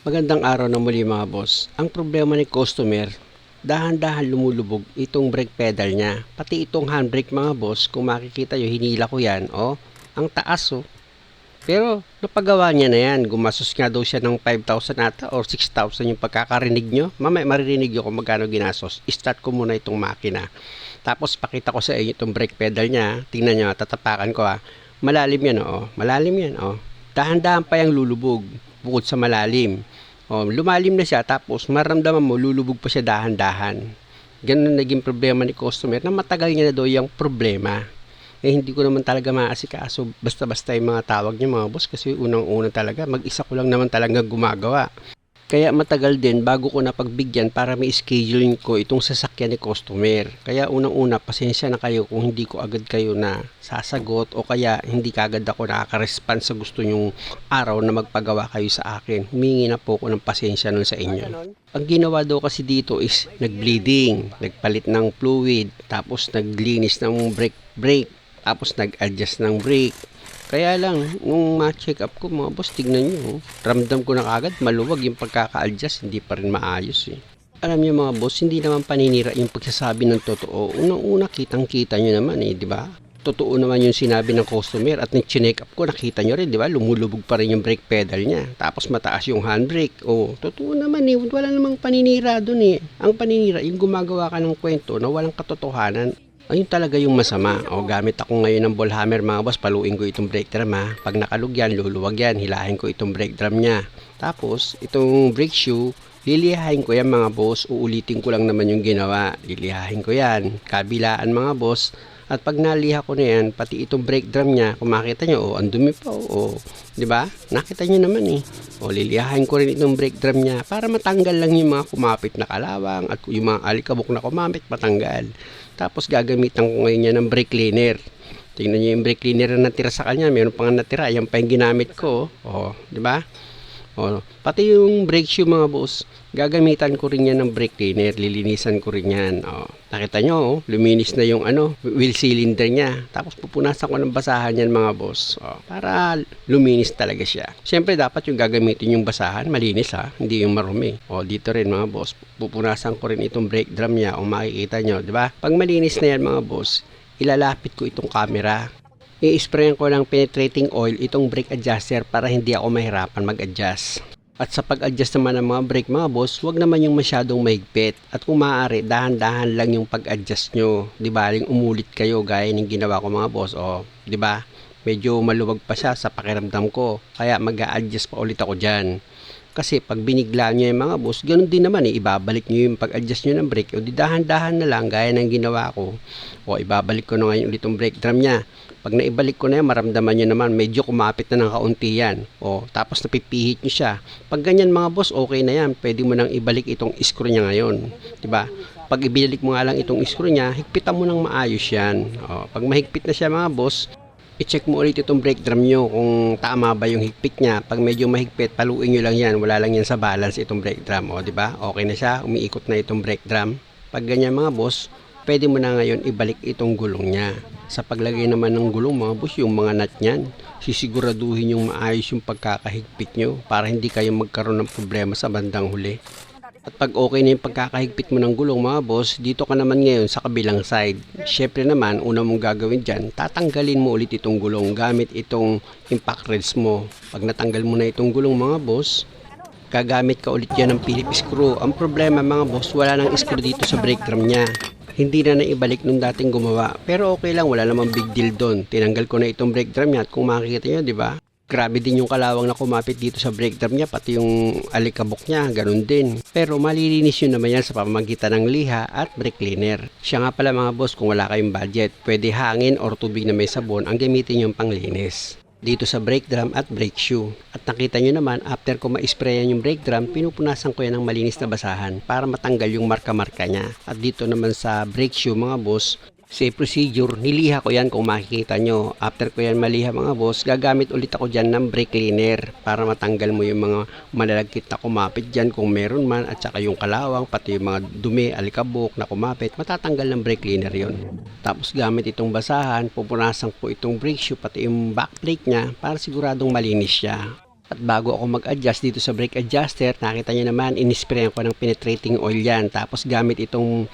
Magandang araw na muli mga boss. Ang problema ni customer, dahan-dahan lumulubog itong brake pedal niya. Pati itong handbrake mga boss, kung makikita nyo, hinila ko yan. Ang taas oh. Pero napagawa niya na yan. Gumasos nga daw siya ng 5,000 ata or 6,000 yung pagkakarinig nyo. Mamaya maririnig nyo kung magkano ginasos. Start ko muna itong makina. Tapos pakita ko sa inyo itong brake pedal niya. Tingnan nyo, tatapakan ko ha. Malalim yan oh. Malalim yan oh. Dahan-dahan pa yung lulubog bukod sa malalim. Lumalim na siya tapos maramdaman mo lulubog pa siya dahan-dahan. Ganun naging problema ni customer na matagal niya na daw yung problema. Hindi ko naman talaga maasikaso basta-basta yung mga tawag niya mga boss kasi unang-una talaga mag-isa ko lang naman talaga gumagawa. Kaya matagal din bago ko napagbigyan para may scheduling ko itong sasakyan ni customer. Kaya unang-una pasensya na kayo kung hindi ko agad kayo na sasagot o kaya hindi kagad ako nakaka-respond sa gusto nyong araw na magpagawa kayo sa akin. Humingi na po ako ng pasensya nun sa inyo. Ang ginawa daw kasi dito is nag-bleeding, nagpalit ng fluid, tapos naglinis ng brake, tapos nag-adjust ng brake. Kaya lang, nung ma-check up ko mga boss, tignan nyo, ramdam ko na kagad, maluwag yung pagkaka-adjust, hindi pa rin maayos eh. Alam nyo mga boss, hindi naman paninira yung pagsasabi ng totoo. Unang-una, kitang-kita nyo naman eh, di ba? Totoo naman yung sinabi ng customer at nag-check up ko, nakita nyo rin, di ba? Lumulubog pa rin yung brake pedal niya. Tapos mataas yung handbrake. Totoo naman eh, wala namang paninira dun eh. Ang paninira, yung gumagawa ka ng kwento na walang katotohanan. Ayun talaga yung masama. Gamit ako ngayon ng ball hammer mga boss, paluin ko itong brake drum ha. Pag nakalug yan, luluwag yan, hilahin ko itong brake drum niya. Tapos, itong brake shoe, lilihahin ko yan mga boss, uulitin ko lang naman yung ginawa. Lilihahin ko yan, kabilaan mga boss. At pag naliha ko na yan, pati itong brake drum niya, kung makita nyo, ang dumi pa, di ba? Nakita nyo naman eh. Lilihahin ko rin itong brake drum niya para matanggal lang yung mga kumapit na kalawang at yung mga alikabok na kumapit, matanggal. Tapos gagamitan ko ngayon yan ng brake cleaner. Tingnan nyo yung brake cleaner na natira sa kanya, meron pang natira, yan pa yung ginamit ko, di ba? Pati yung brake shoe mga boss, gagamitan ko rin yan ng brake cleaner, lilinisan ko rin yan. Nakita nyo, luminis na yung wheel cylinder niya. Tapos pupunasan ko ng basahan yan mga boss, para luminis talaga siya. Siyempre dapat yung gagamitin yung basahan, malinis ha, hindi yung marumi. Dito rin mga boss, pupunasan ko rin itong brake drum niya, kung makikita nyo, di ba? Pag malinis na yan mga boss, ilalapit ko itong camera. I-sprayan ko ng penetrating oil itong brake adjuster para hindi ako mahirapan mag-adjust. At sa pag-adjust naman ng mga brake mga boss, huwag naman yung masyadong mahigpit. At kung maaari, dahan-dahan lang yung pag-adjust nyo. Di ba? Umulit kayo gaya ng ginawa ko mga boss. Di ba? Medyo maluwag pa siya sa pakiramdam ko. Kaya mag-a-adjust pa ulit ako dyan. Kasi pag binigla nyo yung mga boss, ganun din naman eh. Ibabalik nyo yung pag-adjust nyo ng brake. Di dahan-dahan na lang gaya ng ginawa ko. Ibabalik ko na ngayon ulit yung brake drum nya. Pag naibalik ko na yan, maramdaman nyo naman, medyo kumapit na ng kaunti yan. Tapos napipihit nyo siya. Pag ganyan mga boss, okay na yan. Pwede mo nang ibalik itong screw niya ngayon. Diba? Pag ibalik mo nga lang itong screw niya, higpitan mo nang maayos yan. Pag mahigpit na siya mga boss, i-check mo ulit itong brake drum nyo kung tama ba yung higpit niya. Pag medyo mahigpit, paluin nyo lang yan. Wala lang yan sa balance itong brake drum. Diba? Okay na siya. Umiikot na itong brake drum. Pag ganyan mga boss, pwede mo na ngayon ibalik itong gulong niya. Sa paglagay naman ng gulong mga boss, yung mga nut niyan, sisiguraduhin yung maayos yung pagkakahigpit nyo para hindi kayo magkaroon ng problema sa bandang huli. At pag okay na yung pagkakahigpit mo ng gulong mga boss, dito ka naman ngayon sa kabilang side. Syempre naman, una mong gagawin dyan, tatanggalin mo ulit itong gulong gamit itong impact rails mo. Pag natanggal mo na itong gulong mga boss, gagamit ka ulit yan ng Phillips screw. Ang problema mga boss, wala nang screw dito sa brake drum niya. Hindi na naibalik nung dating gumawa. Pero okay lang, wala namang big deal doon. Tinanggal ko na itong brake drum niya at kung makikita nyo, di ba? Grabe din yung kalawang na kumapit dito sa brake drum niya, pati yung alikabok niya, ganun din. Pero malilinis yun naman yan sa pamamagitan ng liha at brake cleaner. Siya nga pala mga boss, kung wala kayong budget, pwede hangin or tubig na may sabon ang gamitin yung panglinis dito sa brake drum at brake shoe. At nakita nyo naman, after ko ma-sprayan yung brake drum, pinupunasan ko yan ng malinis na basahan para matanggal yung marka-marka niya. At dito naman sa brake shoe mga boss, sa procedure, niliha ko yan kung makikita nyo. After ko yan maliha mga boss, gagamit ulit ako dyan ng brake cleaner para matanggal mo yung mga malalagkit na kumapit dyan kung meron man, at saka yung kalawang, pati yung mga dumi, alikabok na kumapit, matatanggal ng brake cleaner yon. Tapos gamit itong basahan, pupunasan ko itong brake shoe pati yung back plate nya para siguradong malinis siya. At bago ako mag-adjust dito sa brake adjuster, nakita niyo naman, inisprayan ko ng penetrating oil yan. Tapos gamit itong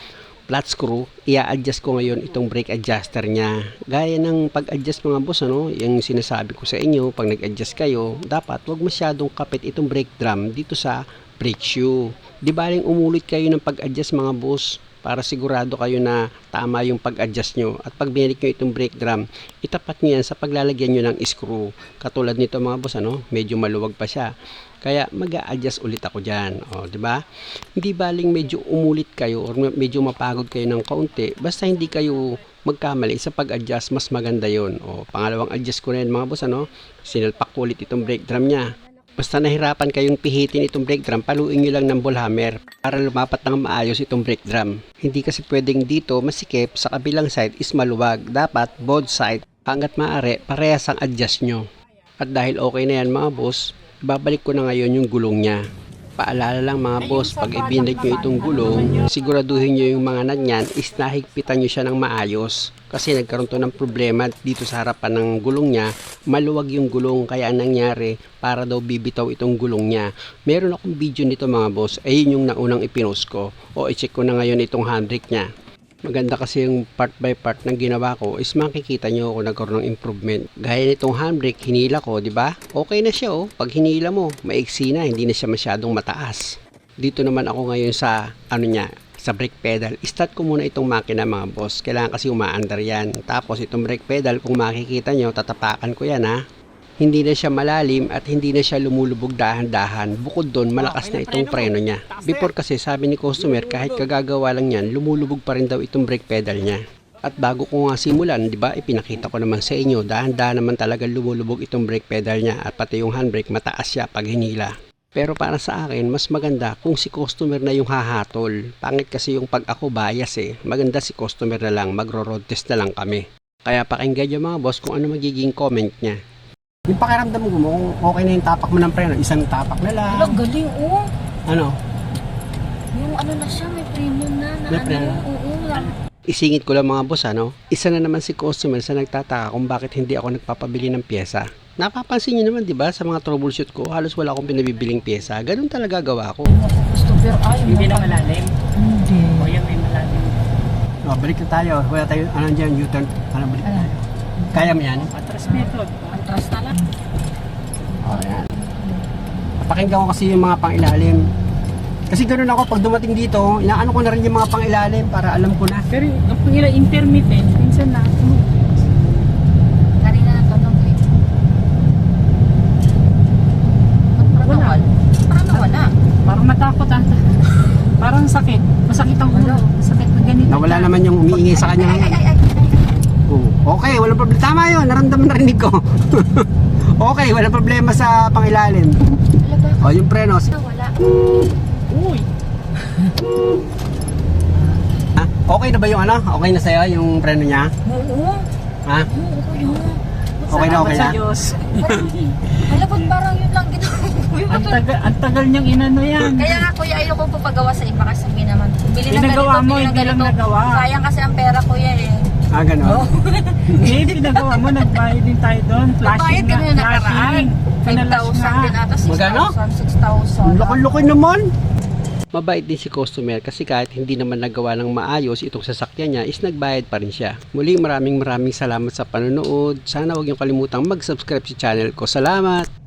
flat screw, i-adjust ko ngayon itong brake adjuster niya. Gaya ng pag-adjust mga boss, ano, yung sinasabi ko sa inyo, pag nag-adjust kayo, dapat wag masyadong kapit itong brake drum dito sa brake shoe. Di baling umulit kayo ng pag-adjust mga boss, para sigurado kayo na tama yung pag-adjust nyo. At pag binalik nyo itong brake drum, itapat nyo yan sa paglalagyan nyo ng screw. Katulad nito mga boss, ano, medyo maluwag pa siya. Kaya mag-a-adjust ulit ako dyan. O, diba? Hindi baling medyo umulit kayo or medyo mapagod kayo ng kaunti. Basta hindi kayo magkamali sa pag-adjust, mas maganda yon. O, pangalawang adjust ko na yan mga boss, ano, sinalpak ko ulit itong brake drum nya. Basta nahirapan kayong pihitin itong brake drum, paluin nyo lang ng ball hammer para lumapat ng maayos itong brake drum. Hindi kasi pwedeng dito masikip, sa kabilang side is maluwag. Dapat both side, hanggat maaari, parehas ang adjust nyo. At dahil okay na yan mga boss, babalik ko na ngayon yung gulong niya. Paalala lang mga boss, pag ibinag nyo itong gulong, siguraduhin nyo yung mga nut niyan is nahigpitan nyo siya ng maayos. Kasi nagkaroon to ng problema dito sa harapan ng gulong niya, maluwag yung gulong, kaya ang nangyari, para daw bibitaw itong gulong niya. Meron akong video nito mga boss, ayun yung naunang ipinost ko. O i-check ko na ngayon itong handbrake niya. Maganda kasi yung part by part ng ginawa ko is makikita nyo kung nagkaroon ng improvement. Gaya nitong handbrake, hinila ko, di ba? Okay na siya oh. Pag hinila mo, maiksi na, hindi na siya masyadong mataas. Dito naman ako ngayon sa sa brake pedal. Start ko muna itong makina mga boss. Kailangan kasi umaandar yan. Tapos itong brake pedal, kung makikita nyo, tatapakan ko yan ha. Hindi na siya malalim at hindi na siya lumulubog dahan-dahan. Bukod doon, malakas na itong preno niya. Before kasi sabi ni customer, kahit kagagawa lang yan, lumulubog pa rin daw itong brake pedal niya. At bago ko nga simulan, di ba, ipinakita ko naman sa inyo, dahan-dahan naman talaga lumulubog itong brake pedal niya at pati yung handbrake mataas siya pag hinila. Pero para sa akin, mas maganda kung si customer na yung hahatol. Pangit kasi yung pag ako bias eh. Maganda si customer na lang, magro-road test na lang kami. Kaya pakinggan nyo mga boss kung ano magiging comment niya. Yung pakiramdam mo kung okay na yung tapak mo ng preno, isang tapak na lang. Alam, galing, oo. Ano? Yung ano na siya, may premium na. May premium? Oo, lang. Isingit ko lang mga boss, ano? Isa na naman si customer sa nagtataka kung bakit hindi ako nagpapabili ng pyesa. Napapansin nyo naman, di ba, sa mga troubleshoot ko, halos wala akong pinabibiling pyesa. Ganun talaga gawa ko. Gusto pero ay. Hindi na malalim. Hindi. O yan may malalim. Oh, balik na tayo. Wala tayo, ano dyan, U-turn. Ano, balik na tayo. Kaya mo yan? Atras method. Atras na lang. Oh, yan. Pakinggan ko kasi yung mga pangilalim. Kasi ganoon ako, pag dumating dito, inaano ko na rin yung mga pangilalim para alam ko na. Pero ang pangira intermittent, minsan na. Kanina natunog eh. Parang nawala. Parang nawala. Parang natakot ata. Parang sakit. Masakit ang ulo. Sakit na ganito. Nawala naman yung umiingay sa kanya ngayon. Oh, okay, walang problema. Tama yun, naramdaman na rinig ko. Okay, walang problema sa pangilalim. Wala ba? O, yung preno. Nawala. Uy! Ha? Okay na ba yung ano? Okay na sa'yo yung preno niya? Oo. Ha? Oo, yun. Okay na, okay na? Salamat sa Diyos. Alam ko parang yun lang ginagawa. ang tagal niyang inano yan. Kaya nga kuya, ayoko po papagawa sa iba kasi sabihin naman. Bili ng Pinagawa ganito, mo, bili ng hindi lang ganito. nagawa. Sayang kasi ang pera kuya eh. Ah, gano'n? Hindi, pinagawa mo. Nagbayad din tayo doon. Nagbayad Flashing kami na. na nakaraan. Pinalas 5,000 din ata, Magkano? 6,000. 6,000. Laki-laki naman! Mabait din si customer kasi kahit hindi naman nagawa ng maayos itong sasakyan niya is nagbayad pa rin siya. Muli maraming salamat sa panonood. Sana huwag niyong kalimutang mag-subscribe sa channel ko. Salamat!